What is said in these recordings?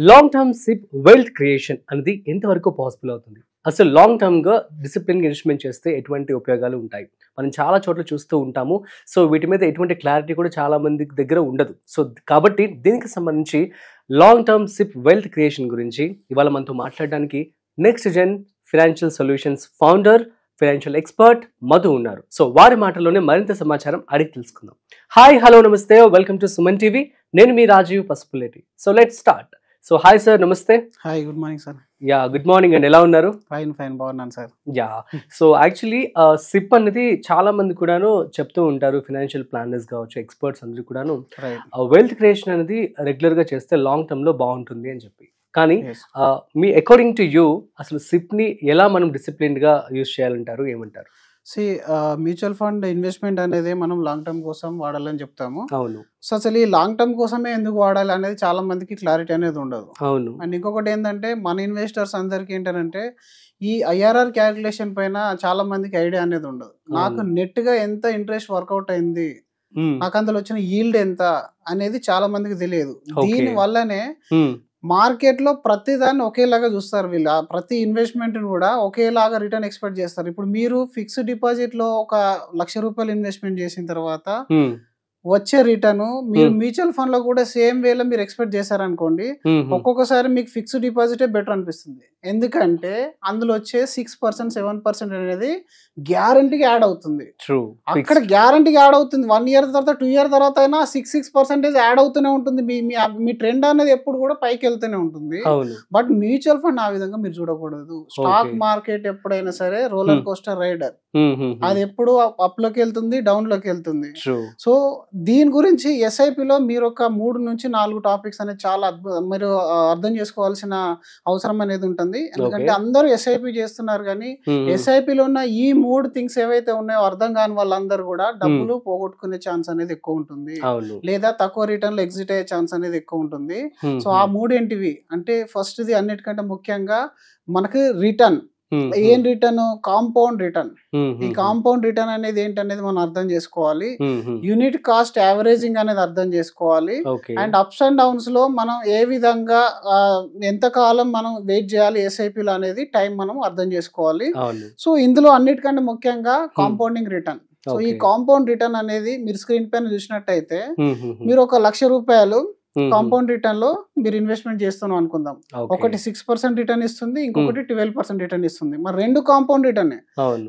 Long term SIP wealth creation అనేది ఎంతవరకు possible అవుతుంది? అసలు లాంగ్ టర్మ్గా డిసిప్లిన్గా ఇన్వెస్ట్మెంట్ చేస్తే ఎటువంటి ఉపయోగాలు ఉంటాయి? మనం చాలా చోట్ల చూస్తూ ఉంటాము. సో వీటి మీద ఎటువంటి క్లారిటీ కూడా చాలా మంది దగ్గర ఉండదు. సో కాబట్టి దీనికి సంబంధించి long term SIP wealth creation గురించి ఇవాళ మనతో మాట్లాడడానికి next gen financial solutions founder, financial expert Madhu ఉన్నారు. సో వారి మాటల్లోనే మరింత సమాచారం అడిగి తెలుసుకుందాం. హాయ్, హలో, నమస్తే, వెల్కమ్ టు సుమన్ టీవీ. నేను మీ Rajeev Pasupuleti. So let's start. So hi sir, నమస్తే. Hi, good morning sir. Yeah, good morning అండి. ఎలా ఉన్నారు? ఫైన్ బాగున్నాను sir. Yeah, so actually SIP అనేది చాలా మంది కూడాను చెప్తూ ఉంటారు, ఫైనాన్షియల్ ప్లానర్స్ కావచ్చు, ఎక్స్పర్ట్స్ అందరూ కూడాను వెల్త్ క్రియేషన్ అనేది రెగ్యులర్ గా చేస్తే లాంగ్ టర్మ్ లో బాగుంటుంది అని చెప్పి. కానీ మీ అకార్డింగ్ టు యూ అసలు సిప్ ని ఎలా మనం డిసిప్లిన్ గా యూజ్ చేయాలంటారు, ఏమంటారు? మ్యూచువల్ ఫండ్ ఇన్వెస్ట్మెంట్ అనేది మనం లాంగ్ టర్మ్ కోసం వాడాలని చెప్తాము. అవును. సో అసలు ఈ లాంగ్ టర్మ్ కోసమే ఎందుకు వాడాలి అనేది చాలా మందికి క్లారిటీ అనేది ఉండదు. అవును. అండ్ ఇంకొకటి ఏంటంటే మన ఇన్వెస్టర్స్ అందరికి ఏంటంటే ఈ ఐఆర్ఆర్ క్యాలిక్యులేషన్ పైన చాలా మందికి ఐడియా అనేది ఉండదు. నాకు నెట్ గా ఎంత ఇంట్రెస్ట్ వర్కౌట్ అయింది, నాకు అందులో వచ్చిన ఈల్డ్ ఎంత అనేది చాలా మందికి తెలియదు. దీని వల్లనే మార్కెట్ లో ప్రతి దాన్ని ఒకేలాగా చూస్తారు వీళ్ళు. ప్రతి ఇన్వెస్ట్మెంట్ కూడా ఒకేలాగా రిటర్న్ ఎక్స్పెక్ట్ చేస్తారు. ఇప్పుడు మీరు ఫిక్స్డ్ డిపాజిట్ లో ఒక ₹1,00,000 ఇన్వెస్ట్మెంట్ చేసిన తర్వాత వచ్చే రిటర్న్ మీరు మ్యూచువల్ ఫండ్ లో కూడా సేమ్ వేలో మీరు ఎక్స్పెక్ట్ చేశారనుకోండి, ఒక్కొక్కసారి మీకు ఫిక్స్డ్ డిపాజిటే బెటర్ అనిపిస్తుంది. ఎందుకంటే అందులో వచ్చే 6%, 7% అనేది గ్యారంటీగా యాడ్ అవుతుంది. అక్కడ గ్యారంటీగా యాడ్ అవుతుంది. 1 year తర్వాత 2 year తర్వాత అయినా 6% యాడ్ అవుతూనే ఉంటుంది. మీ ట్రెండ్ అనేది ఎప్పుడు కూడా పైకి వెళ్తూనే ఉంటుంది. బట్ మ్యూచువల్ ఫండ్ ఆ విధంగా మీరు చూడకూడదు. స్టాక్ మార్కెట్ ఎప్పుడైనా సరే రోలర్ కోస్టర్ రైడర్, అది ఎప్పుడు అప్ లోకి వెళ్తుంది, డౌన్ లోకి వెళ్తుంది. సో దీని గురించి ఎస్ఐపిలో మీరు ఒక 3 నుంచి 4 టాపిక్స్ అనేది చాలా మీరు అర్థం చేసుకోవాల్సిన అవసరం అనేది ఉంటుంది. ఎందుకంటే అందరూ ఎస్ఐపి చేస్తున్నారు, కానీ ఎస్ఐపిలో ఉన్న ఈ 3 థింగ్స్ ఏవైతే ఉన్నాయో అర్థం కాని వాళ్ళందరూ కూడా డబ్బులు పోగొట్టుకునే ఛాన్స్ అనేది ఎక్కువ ఉంటుంది, లేదా తక్కువ రిటర్న్ లో ఎగ్జిట్ అయ్యే ఛాన్స్ అనేది ఎక్కువ ఉంటుంది. సో ఆ 3 ఏంటివి అంటే, ఫస్ట్ ది అన్నిటికంటే ముఖ్యంగా మనకి రిటర్న్. ఏం రిటర్న్? Compound return. ఈ కాంపౌండ్ రిటర్న్ అనేది ఏంటనేది మనం అర్థం చేసుకోవాలి. యూనిట్ కాస్ట్ యావరేజింగ్ అనేది అర్థం చేసుకోవాలి. అండ్ అప్స్ అండ్ డౌన్స్ లో మనం ఏ విధంగా ఎంతకాలం మనం వెయిట్ చేయాలి ఎస్ఐపిలో అనేది టైం మనం అర్థం చేసుకోవాలి. సో ఇందులో అన్నిటికంటే ముఖ్యంగా కాంపౌండింగ్ రిటర్న్. సో ఈ కాంపౌండ్ రిటర్న్ అనేది మీరు స్క్రీన్ పైన చూసినట్టయితే, మీరు ఒక ₹1,00,000 కాంపౌండ్ రిటర్న్ లో మీరు ఇన్వెస్ట్మెంట్ చేస్తున్నాం అనుకుందాం. ఒకటి 6% రిటర్న్ ఇస్తుంది, ఇంకొకటి 12% రిటర్న్ ఇస్తుంది. మరి 2 కాంపౌండ్ రిటర్న్.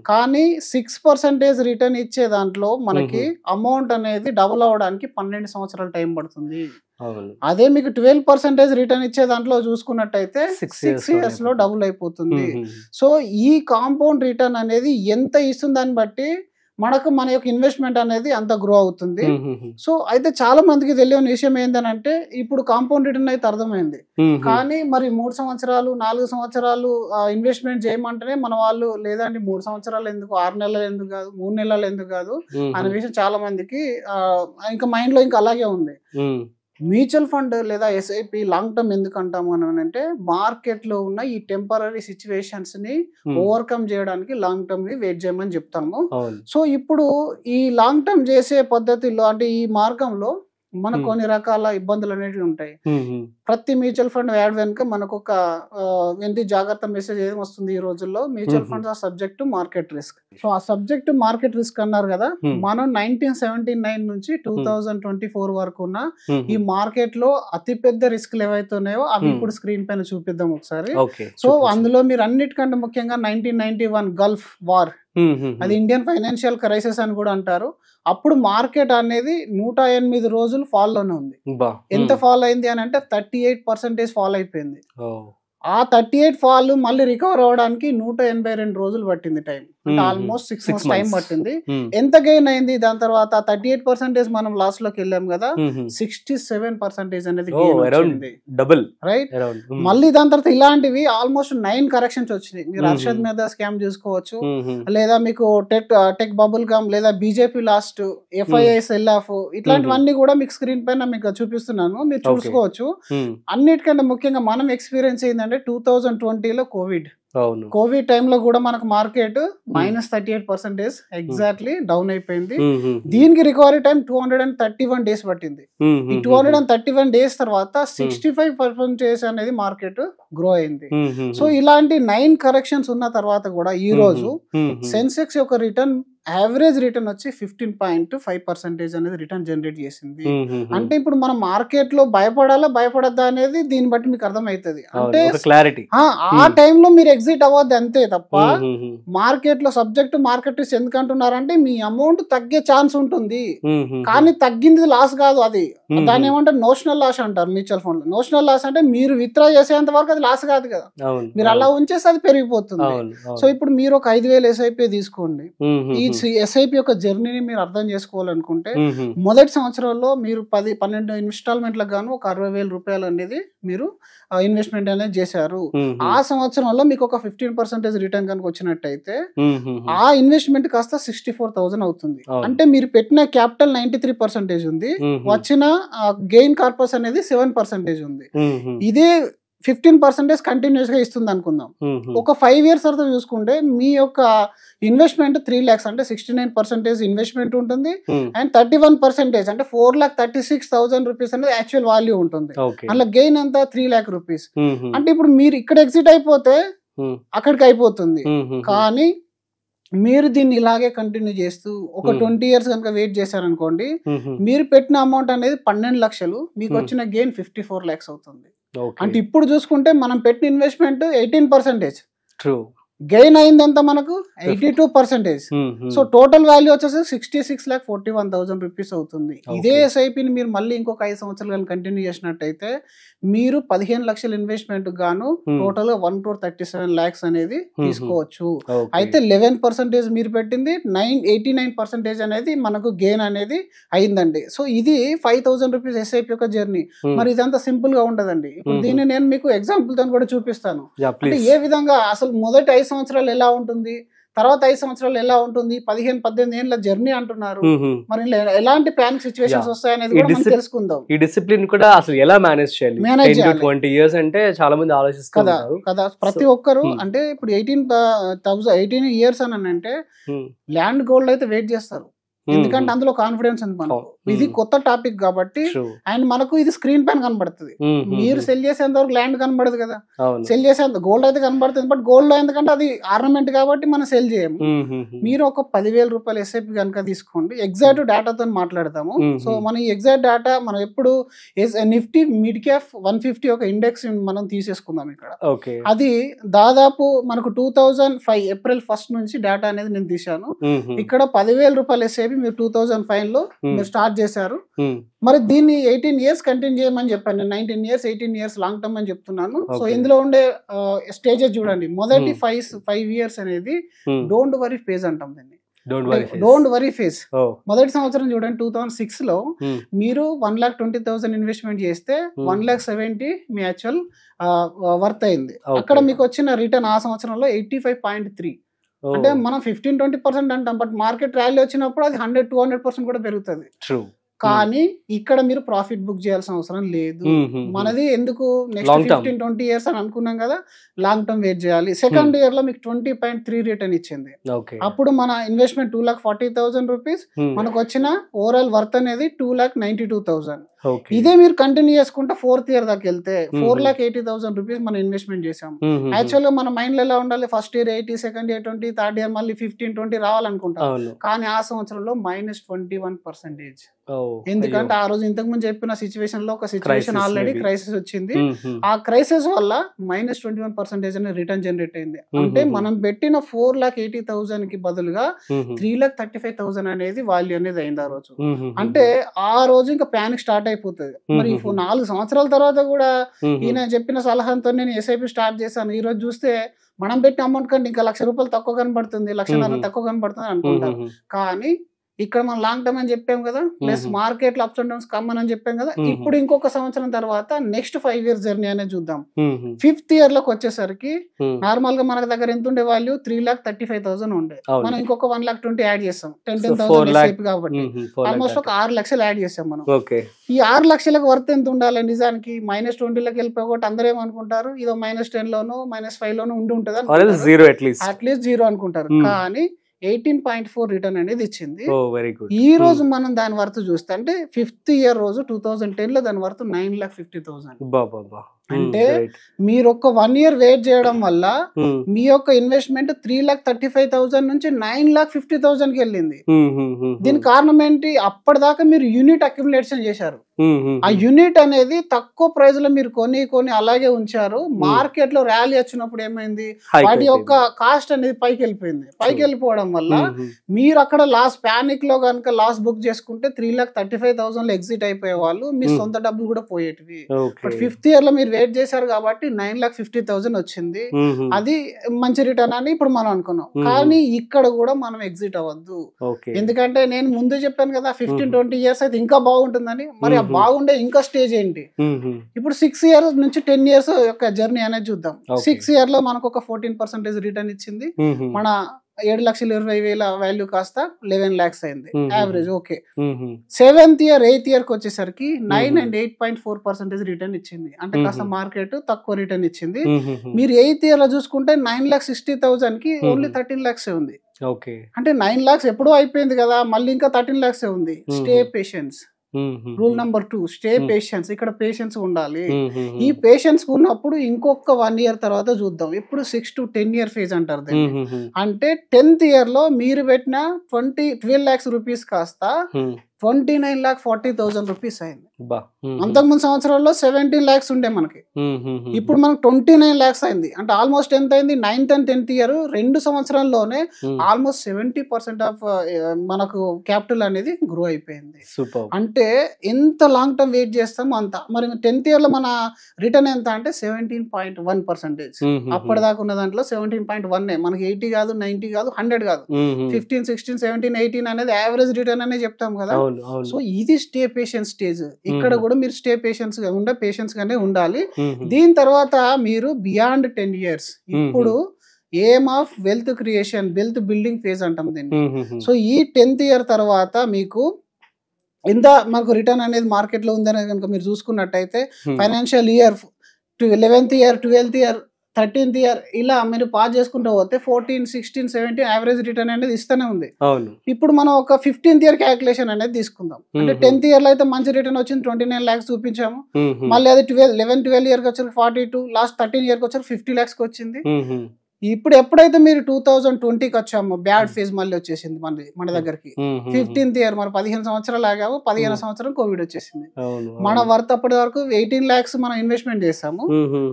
కానీ 6% రిటర్న్ ఇచ్చే దాంట్లో మనకి అమౌంట్ అనేది డబుల్ అవడానికి 12 సంవత్సరాలు టైం పడుతుంది. అదే మీకు 12% రిటర్న్ ఇచ్చే దాంట్లో చూసుకున్నట్టయితే 6 years లో డబుల్ అయిపోతుంది. సో ఈ కాంపౌండ్ రిటర్న్ అనేది ఎంత ఇస్తుంది దాన్ని బట్టి మన యొక్క ఇన్వెస్ట్మెంట్ అనేది అంత గ్రో అవుతుంది. సో అయితే చాలా మందికి తెలియని విషయం ఏంటంటే, ఇప్పుడు కాంపౌండ్ రిటర్న్ అయితే అర్థమైంది, కానీ మరి 3 సంవత్సరాలు 4 సంవత్సరాలు ఇన్వెస్ట్మెంట్ చేయమంటేనే మన వాళ్ళు, లేదంటే 3 సంవత్సరాలు ఎందుకు, 6 నెలలు ఎందుకు కాదు, 3 నెలలు ఎందుకు కాదు అనే విషయం చాలా మందికి ఇంకా మైండ్ లో ఇంకా అలాగే ఉంది. మ్యూచువల్ ఫండ్ లేదా ఎస్ఐపి లాంగ్ టర్మ్ ఎందుకు అంటాము అని అంటే, మార్కెట్ లో ఉన్న ఈ టెంపరరీ సిచ్యువేషన్స్ ని ఓవర్కమ్ చేయడానికి లాంగ్ టర్మ్ ని వెయిట్ చేయమని చెప్తాము. సో ఇప్పుడు ఈ లాంగ్ టర్మ్ చేసే పద్ధతిలో అంటే ఈ మార్గంలో మనకు కొన్ని రకాల ఇబ్బందులు అనేవి ఉంటాయి. ప్రతి మ్యూచువల్ ఫండ్ యాడ్ వెనుక మనకు ఒక ఏంటి జాగ్రత్త మెసేజ్ ఏం వస్తుంది ఈ రోజుల్లో, mutual funds are subject to market risk. So ఆ సబ్జెక్ట్ టు మార్కెట్ రిస్క్ అన్నారు కదా, మనం 1979 నుంచి 2024 వరకు ఉన్న ఈ మార్కెట్ లో అతి పెద్ద రిస్క్లు ఏవైతే ఉన్నాయో అవి ఇప్పుడు స్క్రీన్ పైన చూపిద్దాం ఒకసారి. సో అందులో మీరు అన్నిటికంటే ముఖ్యంగా 1991 గల్ఫ్ వార్, అది ఇండియన్ ఫైనాన్షియల్ క్రైసిస్ అని కూడా అంటారు. అప్పుడు మార్కెట్ అనేది 108 రోజులు ఫాల్ లోనే ఉంది. ఎంత ఫాల్ అయింది అని అంటే 38% ఫాల్ అయిపోయింది. ఆ 38 ఫాల్ మళ్ళీ రికవర్ అవడానికి 182 రోజులు పట్టింది టైం. అంటే ఆల్మోస్ట్ 6 months టైం పట్టింది. ఎంత గెయిన్ అయింది దాని తర్వాత? 38% మనం లాస్ లోకి వెళ్ళాం కదా, 67% అనేది డబుల్, రైట్? మళ్ళీ దాని తర్వాత ఇలాంటివి ఆల్మోస్ట్ 9 కరెక్షన్స్ వచ్చినాయి. మీరు అర్షద్ మీద స్కామ్ చూసుకోవచ్చు, లేదా మీకు టెక్ బబుల్ గమ్, లేదా BJP last, FII cell of, ఇట్లాంటివన్నీ కూడా మీకు స్క్రీన్ పైన మీకు చూపిస్తున్నాను, మీరు చూసుకోవచ్చు. అన్నిటికంటే ముఖ్యంగా మనం ఎక్స్పీరియన్స్ అయిందంటే 2020లో కోవిడ్. అవును. కోవిడ్ టైంలో కూడా మనకు మార్కెట్ -38% ఎగ్జాక్ట్లీ డౌన్ అయిపోయింది. దీనికి రికవరీ టైం 231 డేస్ పట్టింది. ఈ 231 డేస్ తర్వాత 65% అనేది మార్కెట్ గ్రో అయింది. సో ఇలాంటి 9 కరెక్షన్స్ ఉన్న తర్వాత కూడా ఈ రోజు సెన్సెక్స్ యొక్క రిటర్న్ యావరేజ్ రిటర్న్ వచ్చి 15.5% అనేది రిటర్న్ జనరేట్ చేసింది. అంటే ఇప్పుడు మన మార్కెట్ లో భయపడాలా భయపడద్దా అనేది దీన్ని బట్టి మీకు అర్థమవుతుంది. అంటే క్లారిటీ ఆ టైంలో మీరు ఎగ్జిట్ అవ్వద్దు అంతే తప్ప మార్కెట్ లో సబ్జెక్ట్ మార్కెట్ రిస్క్ ఎందుకు అంటున్నారంటే మీ అమౌంట్ తగ్గే ఛాన్స్ ఉంటుంది, కానీ తగ్గింది లాస్ కాదు. అది దాన్ని ఏమంటారు నోషనల్ లాస్ అంటారు మ్యూచువల్ ఫండ్. నోషనల్ లాస్ అంటే మీరు విత్డ్రా చేసేంత వరకు అది లాస్ కాదు కదా, మీరు అలా ఉంచేస్తే అది పెరిగిపోతుంది. సో ఇప్పుడు మీరు ఒక 5,000 SIP తీసుకోండి. ఈ SIP యొక్క జర్నీని మీరు అర్థం చేసుకోవాలనుకుంటే మొదటి సంవత్సరంలో మీరు 10-12 ఇన్స్టాల్మెంట్లకు గాను ఒక 60,000 రూపాయలు అనేది మీరు ఇన్వెస్ట్మెంట్ అనేది చేశారు. ఆ సంవత్సరంలో మీకు ఒక 15% రిటర్న్ కనుక వచ్చినట్టయితే ఆ ఇన్వెస్ట్మెంట్ కాస్త 64,000 అవుతుంది. అంటే మీరు పెట్టిన క్యాపిటల్ 93% ఉంది, వచ్చిన గెయిన్ కార్పస్ అనేది 7% ఉంది. ఇదే 15% కంటిన్యూస్ గా ఇస్తుంది అనుకుందాం. ఒక 5 years తర్వాత చూసుకుంటే మీ యొక్క ఇన్వెస్ట్మెంట్ 3 lakhs అంటే 69% ఇన్వెస్ట్మెంట్ ఉంటుంది, అండ్ 31% అంటే 4,36,000 రూపీస్ అనేది యాక్చువల్ వాల్యూ ఉంటుంది. అందులో గెయిన్ ఎంత 3 lakh రూపీస్. అంటే ఇప్పుడు మీరు ఇక్కడ ఎగ్జిట్ అయిపోతే అక్కడికి అయిపోతుంది, కానీ మీరు దీన్ని ఇలాగే కంటిన్యూ చేస్తూ ఒక 20 years కనుక వెయిట్ చేశారనుకోండి, మీరు పెట్టిన అమౌంట్ అనేది 12 లక్షలు, మీకు వచ్చిన గెయిన్ 54 lakhs అవుతుంది. అంటే ఇప్పుడు చూసుకుంటే మనం పెట్టిన ఇన్వెస్ట్మెంట్ 18%, గెయిన్ అయింది ఎంత మనకు 82%. సో టోటల్ వాల్యూ వచ్చేసి 66,41,000 రూపీస్ అవుతుంది. ఇదే SIP ని మీరు మళ్ళీ ఇంకొక 5 సంవత్సరాలు కంటిన్యూ చేసినట్టయితే మీరు 15 లక్షల ఇన్వెస్ట్మెంట్ గాను టోటల్ గా 1,37 lakhs అనేది తీసుకోవచ్చు. అయితే 11% మీరు పెట్టింది 89% అనేది మనకు గెయిన్ అనేది అయిందండి. సో ఇది 5,000 రూపీస్ SIP యొక్క జర్నీ. మరి ఇదంతా సింపుల్ గా ఉండదండి. ఇప్పుడు దీన్ని నేను మీకు ఎగ్జాంపుల్ తో కూడా చూపిస్తాను. అంటే ఏ విధంగా అసలు మొదటి 5 సంవత్సరాలు ఎలా ఉంటుంది, తర్వాత 5 సంవత్సరాలు ఎలా ఉంటుంది, 15-18 ఏళ్ళ జర్నీ అంటున్నారు. మరి ఎలాంటి ప్యానిక్ సిచ్యువేషన్స్ వస్తాయనేది కూడా మనం తెలుసుకుందాం. ఈ డిసిప్లిన్ కూడా అసలు ఎలా మేనేజ్ చేయాలి? 20 years అంటే చాలా మంది ఆలోచిస్తారు కదా. ప్రతి ఒక్కరు అంటే ఇప్పుడు 18 years అని అంటే ల్యాండ్ గోల్డ్ అయితే వెయిట్ చేస్తారు, ఎందుకంటే అందులో కాన్ఫిడెన్స్ ఉంది మనకు. ఇది కొత్త టాపిక్ కాబట్టి, అండ్ మనకు ఇది స్క్రీన్ పైన కనబడుతుంది. మీరు సెల్ చేసేంత వరకు ల్యాండ్ కనబడదు కదా, సెల్ చేసేంత గోల్డ్ అయితే కనబడుతుంది. బట్ గోల్డ్ లో ఎందుకంటే అది ఆర్నమెంట్ కాబట్టి మనం సెల్ చేయము. మీరు ఒక 10,000 రూపాయలు SIP కనుక తీసుకోండి, ఎగ్జాక్ట్ డేటాతో మాట్లాడతాము. సో మన ఈ ఎగ్జాక్ట్ డేటా మనం ఎప్పుడు నిఫ్టీ మిడ్ క్యాప్ 150 ఒక ఇండెక్స్ మనం తీసేసుకుందాం ఇక్కడ. అది దాదాపు మనకు 2005 April 1st నుంచి డేటా అనేది నేను తీశాను. ఇక్కడ 10,000 రూపాయలు SIP మీరు 2005 లో మీరు స్టార్ట్ చేశారు. మరి దీన్ని 18 years కంటిన్యూ చేయమని చెప్పాను నేను. 19 years 18 years లాంగ్ టర్మ్ అని చెప్తున్నాను. సో ఇందులో ఉండే స్టేజెస్ చూడండి. మొదటి 5 years అనేది డోంట్ వరీ ఫేజ్ అంటాం దీన్ని. Don't worry phase. మొదటి సంవత్సరం చూడండి 2006 లో మీరు 1,20,000 ఇన్వెస్ట్మెంట్ చేస్తే 1,70,000 మీ యాక్చువల్ వర్త్ అయింది. అక్కడ మీకు వచ్చిన రిటర్న్ ఆ సంవత్సరంలో 85.3. అంటే మనం 15-20% అంటాం, బట్ మార్కెట్ ర్యాలీ వచ్చినప్పుడు అది 100-200% కూడా పెరుగుతుంది. కానీ ఇక్కడ మీరు ప్రాఫిట్ బుక్ చేయాల్సిన అవసరం లేదు. మనది ఎందుకు నెక్స్ట్ 15-20 years అని అనుకున్నాం కదా, లాంగ్ టర్మ్ వెయిట్ చేయాలి. సెకండ్ ఇయర్ లో మీకు 20.3 రిటర్న్ ఇచ్చింది. అప్పుడు మన ఇన్వెస్ట్మెంట్ 2,40,000 రూపీస్, మనకు వచ్చిన ఓవరాల్ వర్త్ అనేది 2,92,000. ఇదే మీరు కంటిన్యూ చేసుకుంటే 4th year దాకా వెళ్తే 4,80,000 రూపీస్ మనం ఇన్వెస్ట్మెంట్ చేసాం. యాక్చువల్ గా మన మైండ్ లో ఎలా ఉండాలి, first year 80, second year 20, third year మళ్ళీ 15-20 రావాలనుకుంటాం. కానీ ఆ సంవత్సరంలో -21%. ఎందుకంటే ఆ రోజు ఇంతకు ముందు చెప్పిన సిచ్యువేషన్ లో ఒక సిచ్యువేషన్ ఆల్రెడీ క్రైసిస్ వచ్చింది. ఆ క్రైసిస్ వల్ల -21% అనేది రిటర్న్ జనరేట్ అయింది. అంటే మనం పెట్టిన 4,80,000 కి బదులుగా 3,35,000 అనేది వాల్యూ అనేది అయింది ఆ రోజు. అంటే ఆ రోజు ఇంకా ప్యానిక్ స్టార్ట్ అయిపోతుంది. మరి 4 సంవత్సరాల తర్వాత కూడా ఈయన చెప్పిన సలహాతో నేను SIP స్టార్ట్ చేశాను. ఈ రోజు చూస్తే మనం పెట్టిన అమౌంట్ కంటే ఇంకా 1,00,000 రూపాయలు తక్కువ కనబడుతుంది, 1,50,000 తక్కువ కనబడుతుంది అనుకుంటారు. కానీ ఇక్కడ మనం లాంగ్ టర్మ్ అని చెప్పాం కదా, ప్లస్ మార్కెట్ లో అప్స్ అండ్ డౌన్స్ కామన్ అని చెప్పాం కదా. ఇప్పుడు ఇంకొక సంవత్సరం తర్వాత నెక్స్ట్ 5 years జర్నీ అనేది చూద్దాం. 5th year లోకి వచ్చేసరికి నార్మల్ గా మన దగ్గర ఎంత ఉండే వాల్యూ 3,35,000 ఉండే, మనం ఇంకొక 1,20,000 యాడ్ చేస్తాం, 10,000 కాబట్టి ఆల్మోస్ట్ ఒక 6 లక్షలు యాడ్ చేసాం మనం. ఈ 6 లక్షలకు వర్త్ ఎంత ఉండాలి నిజానికి? -20 వెళ్ళిపోయి అందరూ ఏమనుకుంటారు, ఇదో -10 లోనో -5 లోనో ఉండి ఉంటుంది, అట్లీస్ట్ 0 అనుకుంటారు. కానీ 18.4 రిటర్న్ అనేది ఇచ్చింది. ఈ రోజు మనం దాని వర్త్ చూస్తే అంటే 5th year రోజు 2010 లో దాని వర్త్ 9,50,000. అంటే మీరు ఒక 1 year వెయిట్ చేయడం వల్ల మీ యొక్క ఇన్వెస్ట్మెంట్ 3,35,000 నుంచి 9,50,000 కి వెళ్ళింది. దీనికి కారణం ఏంటి? అప్పటిదాకా మీరు యూనిట్ అక్యుములేషన్ చేశారు. ఆ యూనిట్ అనేది తక్కువ ప్రైస్ లో మీరు కొని అలాగే ఉంచారు. మార్కెట్ లో ర్యాలీ వచ్చినప్పుడు ఏమైంది, వాటి యొక్క కాస్ట్ అనేది పైకి వెళ్ళిపోయింది. పైకి వెళ్ళిపోవడం వల్ల మీరు అక్కడ ప్యానిక్ లో కనుక లాస్ బుక్ చేసుకుంటే 3,35,000 లో ఎగ్జిట్ అయిపోయే వాళ్ళు, మీ సొంత డబ్బులు కూడా పోయేటివి. బట్ 5th year లో మీరు వెయిట్ చేశారు కాబట్టి 9,50,000 వచ్చింది. అది మంచి రిటర్న్ అని ఇప్పుడు మనం అనుకున్నాం. కానీ ఇక్కడ కూడా మనం ఎగ్జిట్ అవ్వద్దు. ఎందుకంటే నేను ముందే చెప్పాను కదా 15-20 years అయితే ఇంకా బాగుంటుందని. మరి ఆ బాగుండే ఇంకా స్టేజ్ ఏంటి? ఇప్పుడు 6 years నుంచి 10 years యొక్క జర్నీ అనేది చూద్దాం. 6 year లో మనకు ఒక 14% రిటర్న్ ఇచ్చింది. మన 7,20,000 వాల్యూ కాస్త 11 lakhs అయింది average. Okay, 7th year 8th year కి వచ్చేసరికి 9 and 8.4% రిటర్న్ ఇచ్చింది. అంటే కాస్త మార్కెట్ తక్కువ రిటర్న్ ఇచ్చింది. మీరు 8th year లో చూసుకుంటే 9,60,000 కి ఓన్లీ 13 lakhs ఉంది. అంటే 9 lakhs ఎప్పుడో అయిపోయింది కదా, మళ్ళీ ఇంకా 13 lakhs ఉంది. Stay patience. Rule number 2, stay patience. ఇక్కడ పేషెన్స్ ఉండాలి. ఈ పేషెన్స్ ఉన్నప్పుడు ఇంకొక 1 year తర్వాత చూద్దాం. ఇప్పుడు 6 to 10 year ఫేజ్ అంటారు దీన్ని. అంటే 10th year లో మీరు పెట్టిన 12 lakhs రూపీస్ కాస్త 29,40,000 రూపీస్ అయింది. అంతకుముందు సంవత్సరాల్లో 17 lakhs ఉండే మనకి, ఇప్పుడు మనకు 29 lakhs అయింది. అంటే ఆల్మోస్ట్ ఎంత అయింది? 9th and 10th year 2 సంవత్సరాల్లోనే ఆల్మోస్ట్ 70% ఆఫ్ మనకు క్యాపిటల్ అనేది గ్రో అయిపోయింది. అంటే ఎంత లాంగ్ టర్మ్ వెయిట్ చేస్తామో అంత. మరి 10th year లో మన రిటర్న్ ఎంత అంటే 17.1%. అప్పటిదాకా ఉన్న దాంట్లో 17.1. మనకి 80 కాదు, 90 కాదు, 100 కాదు, 15, 16, 17, 18 అనేది యావరేజ్ రిటర్న్ అనే చెప్తాం కదా. సో ఇది స్టే పేషెన్స్ స్టేజ్. ఇక్కడ కూడా మీరు స్టే పేషెన్స్ గానే ఉండాలి. దీని తర్వాత మీరు బియాండ్ 10 years ఇప్పుడు aim of wealth creation, wealth building phase అంటాం దీన్ని. సో ఈ 10th year తర్వాత మీకు ఎంత మనకు రిటర్న్ అనేది మార్కెట్ లో ఉందనేది కనుక మీరు చూసుకున్నట్టయితే financial year 11th year, 12th year, 13th year ఇలా మీరు పాస్ చేసుకుంటూ పోతే 14, 16, 17 యావరేజ్ రిటర్న్ అనేది ఇస్తూనే ఉంది. ఇప్పుడు మనం ఒక 15th year క్యాలిక్యులేషన్ అనేది తీసుకుందాం. అంటే 10th year లో అయితే మంచి రిటర్న్ వచ్చింది, 29 lakhs చూపించాము. మళ్ళీ అది 11, 12 year కి వచ్చారు 42, లాస్ట్ 13 year కి వచ్చారు 50 lakhs కి వచ్చింది. ఇప్పుడు ఎప్పుడైతే మీరు 2020కి వచ్చాము, బ్యాడ్ ఫేజ్ మళ్ళీ వచ్చేసింది మన దగ్గరికి. 15th year మరి 15 సంవత్సరాలు ఆగాము, 15వ సంవత్సరం కోవిడ్ వచ్చేసింది. మన వర్త్ అప్పటి వరకు 18 lakhs మనం ఇన్వెస్ట్మెంట్ చేసాము.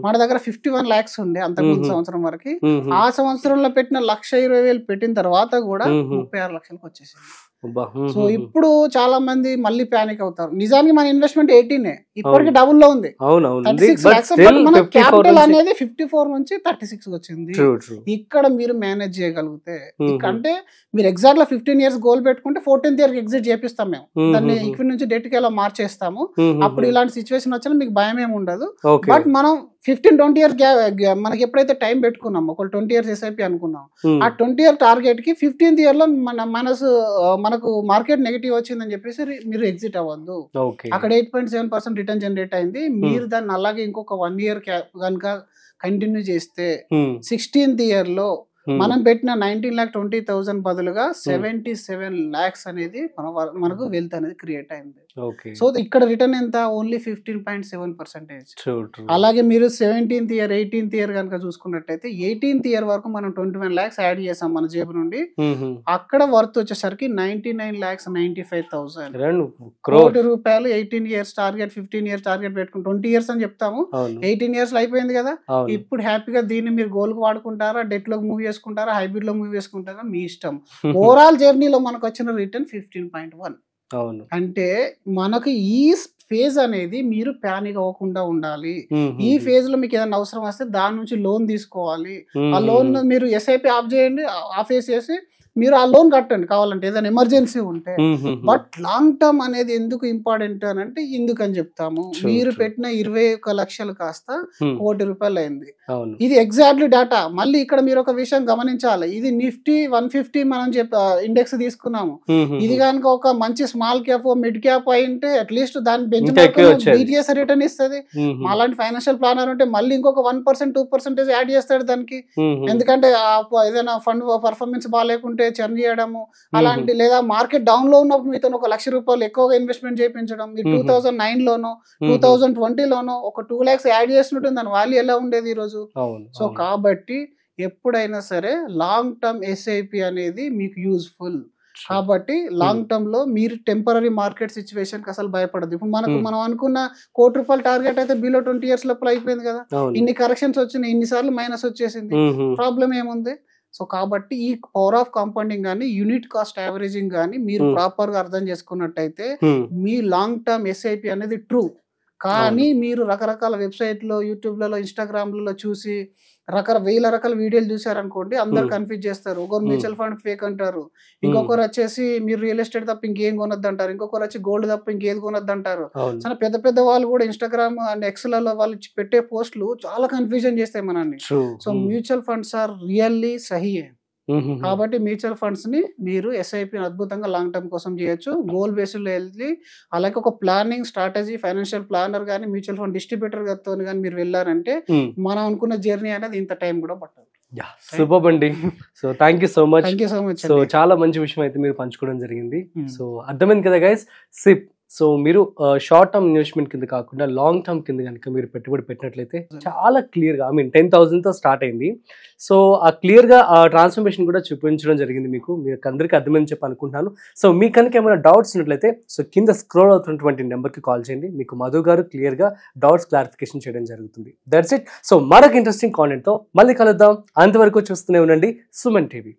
మన దగ్గర 51 lakhs ఉండే అంతకుముందు సంవత్సరం వరకు. ఆ సంవత్సరంలో పెట్టిన 1,20,000 పెట్టిన తర్వాత కూడా 36 లక్షలకు వచ్చేసింది. సో ఇప్పుడు చాలా మంది మళ్ళీ ప్యానిక్ అవుతారు. నిజానికి మన ఇన్వెస్ట్మెంట్ 18 ఇప్పటికి డబుల్ లో ఉంది. 36 lakhs మన క్యాపిటల్ అనేది 54 నుంచి 36 వచ్చింది. ఇక్కడ మీరు మేనేజ్ చేయగలిగితే, అంటే మీరు ఎగ్జాక్ట్ గా 15 years గోల్ పెట్టుకుంటే 14th year కి ఎగ్జిట్ చేపిస్తాం మేము. దాన్ని ఈక్విటీ నుంచి డెట్ కి ఎలా మార్చేస్తాము. అప్పుడు ఇలాంటి సిచ్యువేషన్ వచ్చినా మీకు భయం ఏమి ఉండదు. బట్ మనం 15-20 years మనకి ఎప్పుడైతే టైం పెట్టుకున్నామో, ఒక 20 years ఎస్ఐపి అనుకున్నాం, ఆ 20 year టార్గెట్ కి 15th year లో మనకు మార్కెట్ నెగిటివ్ వచ్చిందని చెప్పేసి మీరు ఎగ్జిట్ అవ్వద్దు. అక్కడ 8.7% రిటర్న్ జనరేట్ అయింది. మీరు దాన్ని అలాగే ఇంకొక 1 year కనుక కంటిన్యూ చేస్తే 16th year లో మనం పెట్టిన 19,20,000 బదులుగా 77 lakhs అనేది మనకు వెల్త్ అనేది క్రియేట్ అయింది. సో ఇక్కడ రిటర్న్ ఎంత? ఓన్లీ 15.7%. అలాగే మీరు 17th year, 18th year కనుక చూసుకున్నట్టయితే 18th year వరకు మనం 21 lakhs యాడ్ చేసాం మన జేబు నుండి. అక్కడ వర్త్ వచ్చేసరికి 99,95,000 కోటి రూపాయలు. 18 years టార్గెట్, 15 years టార్గెట్ పెట్టుకుని 20 years అని చెప్తాము, 18 years లో అయిపోయింది కదా. ఇప్పుడు హ్యాపీగా దీన్ని మీరు గోల్ కు వాడుకుంటారా, డెట్ లో మూవ్ చేసుకుంటారా, హైబ్రిడ్ లో మూవ్ చేసుకుంటారా, మీ ఇష్టం. ఓవరాల్ జర్నీలో మనకు వచ్చిన రిటర్న్ 15.1. అంటే మనకు ఈ ఫేజ్ అనేది మీరు ప్యానిక్ అవ్వకుండా ఉండాలి. ఈ ఫేజ్ లో మీకు ఏదైనా అవసరం వస్తే దాని నుంచి లోన్ తీసుకోవాలి. ఆ లోన్ మీరు ఎస్ఐపి ఆఫ్ చేయండి, ఆఫ్ చేసి మీరు ఆ లోన్ కట్టండి కావాలంటే ఏదైనా ఎమర్జెన్సీ ఉంటే. బట్ లాంగ్ టర్మ్ అనేది ఎందుకు ఇంపార్టెంట్ అని అంటే ఎందుకని చెప్తాము, మీరు పెట్టిన 21 లక్షలు కాస్త ₹1,00,00,000 అయింది. ఇది ఎగ్జాక్ట్లీ డేటా. మళ్ళీ ఇక్కడ మీరు ఒక విషయం గమనించాలి, ఇది నిఫ్టీ 150 మనం ఇండెక్స్ తీసుకున్నాము. ఇది కనుక ఒక మంచి స్మాల్ క్యాప్ మిడ్ క్యాప్ అయింటే అట్లీస్ట్ దాని బెంచ్ మార్క్ BTS రిటర్న్ ఇస్తుంది. అలాంటి ఫైనాన్షియల్ ప్లానర్ ఉంటే మళ్ళీ ఇంకొక 1% 2% యాడ్ చేస్తాడు దానికి. ఎందుకంటే ఏదైనా ఫండ్ పర్ఫార్మెన్స్ బాగాలేకుంటే చర్న్ చేయడము అలాంటి, లేదా మార్కెట్ డౌన్ లో ఉన్నప్పుడు మీతో ₹1,00,000 ఎక్కువగా ఇన్వెస్ట్మెంట్ చేయించడం. మీరు 2009 లోనో 2020 లోనో ఒక 2 lakhs యాడ్ చేసినట్టు దాని వాల్యూ ఎలా ఉండేది ఈ రోజు. సో కాబట్టి ఎప్పుడైనా సరే లాంగ్ టర్మ్ SIP అనేది మీకు యూజ్ఫుల్. కాబట్టి లాంగ్ టర్మ్ లో మీరు టెంపరీ మార్కెట్ సిచ్యువేషన్ కి అసలు భయపడదు. ఇప్పుడు మనం అనుకున్న ₹1,00,00,000 టార్గెట్ అయితే బిలో 20 years లోపల అయిపోయింది కదా. ఇన్ని కరెక్షన్స్ వచ్చినాయి, ఇన్నిసార్లు మైనస్ వచ్చేసింది, ప్రాబ్లం ఏముంది. సో కాబట్టి ఈ పవర్ ఆఫ్ కాంపౌండింగ్ కానీ యూనిట్ కాస్ట్ యావరేజింగ్ కానీ మీరు ప్రాపర్ గా అర్థం చేసుకున్నట్టయితే మీ లాంగ్ టర్మ్ SIP అనేది ట్రూ. కానీ మీరు రకరకాల వెబ్సైట్లో, యూట్యూబ్లలో, ఇన్స్టాగ్రామ్లలో చూసి వేల రకాల వీడియోలు చూసారనుకోండి, అందరు కన్ఫ్యూజ్ చేస్తారు. ఒకరు మ్యూచువల్ ఫండ్ ఫేక్ అంటారు, ఇంకొకరు వచ్చేసి మీరు రియల్ ఎస్టేట్ తప్ప ఇంకేం కొనొద్దు అంటారు, ఇంకొకరు వచ్చి గోల్డ్ తప్ప ఇంకేది కొనొద్దు అంటారు. చాలా పెద్ద పెద్ద వాళ్ళు కూడా ఇన్స్టాగ్రామ్ అండ్ ఎక్స్లలో వాళ్ళు పెట్టే పోస్టులు చాలా కన్ఫ్యూజన్ చేస్తాయి మనల్ని. So mutual funds are really సహియే. కాబట్టి మ్యూచువల్ ఫండ్స్ ని మీరు SIP అద్భుతంగా లాంగ్ టర్మ్ కోసం చేయొచ్చు. గోల్ బేస్డ్ లో వెళ్ళి అలాగే ఒక ప్లానింగ్ స్ట్రాటజీ, ఫైనాన్షియల్ ప్లానర్ కానీ మ్యూచువల్ ఫండ్ డిస్ట్రిబ్యూటర్ గారితో కానీ మీరు వెళ్ళారంటే మనం అనుకున్న జర్నీ అనేది ఇంత టైం కూడా పట్టదు. సూపర్ అండి. So thank you so much. So చాలా మంచి విషయం అయితే మీరు పంచుకోవడం జరిగింది. సో అర్థమైంది కదా గైస్. SIP సో మీరు షార్ట్ టర్మ్ ఇన్వెస్ట్మెంట్ కింద కాకుండా లాంగ్ టర్మ్ కింద కనుక మీరు పెట్టుబడి పెట్టినట్లయితే చాలా క్లియర్గా, 10,000తో స్టార్ట్ అయింది. సో ఆ క్లియర్గా ఆ ట్రాన్స్ఫర్మేషన్ కూడా చూపించడం జరిగింది మీకు అందరికీ అర్థమైంది చెప్పి అనుకుంటున్నాను. సో మీకు కనుక ఏమైనా డౌట్స్ ఉన్నట్లయితే సో కింద స్క్రోల్ అవుతున్నటువంటి నెంబర్కి కాల్ చేయండి. మీకు మధు గారు క్లియర్గా డౌట్స్ క్లారిఫికేషన్ చేయడం జరుగుతుంది. That's it. సో మరొక ఇంట్రెస్టింగ్ కాంటెంట్తో మళ్ళీ కలుద్దాం. అంతవరకు చూస్తూనే ఉండండి సుమన్ టీవీ.